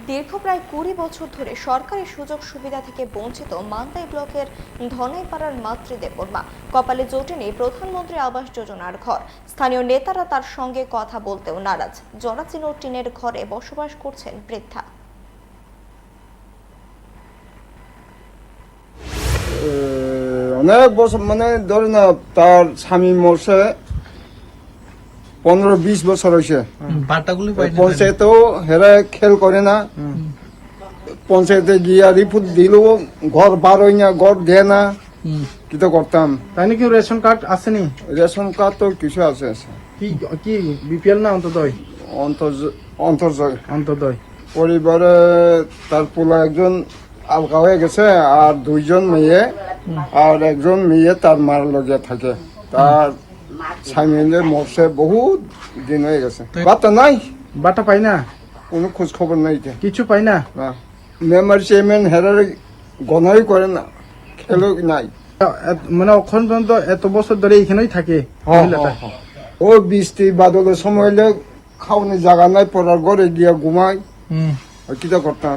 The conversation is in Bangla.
দীর্ঘ প্রায় 20 বছর ধরে সরকারি সুযোগ সুবিধা থেকে বঞ্চিত মান্দাই ব্লকের ধনাইপাড়ার মাতৃদেবর মা। কপালে জোটেনি প্রধানমন্ত্রী আবাস যোজনার ঘর। স্থানীয় নেতারা তার সঙ্গে কথা বলতেও নারাজ। জরাচীর্ণ টিনের ঘরে বসবাস করছেন বৃদ্ধা। অনেক বছর মানে ধরে না, তার স্বামী মরছে 15-20 বছর হয়েছে। পঞ্চায়েতেও হেরা খেল করে না, পঞ্চায়েতে গিয়া রিপোর্ট দিল, ঘর বার হই না, ঘর দেয় না, কি তো করতাম। তাই নাকি রেশন কার্ড আসেনি? রেশন কার্ড তো কিছু আছে, কি কি বিপিএল না অন্তদয়? অন্তর্জয় অন্তদয়। পরিবারে তার পোলা একজন আলগা হয়ে গেছে, আর 2জন মেয়ে, আর একজন মেয়ে তার মার লগে থাকে। তার স্বামী মরছে বহুত দিন হয়ে গেছে। বাতা নাই, বাটা পাই না, কোনো খোঁজ খবর নাই, কিছু পাই না। মেম্বার চেয়ারম্যান হেরার গণাই করে না, খেলো নাই। মানে অখন পর্যন্ত এত বছর ধরে এখানেই থাকে মহিলাটা? ও বৃষ্টি বাদলের সময় হলে খাওয়ানোর জায়গা নাই, পড়ার ঘরে গিয়া ঘুমাই, কিটা করতাম।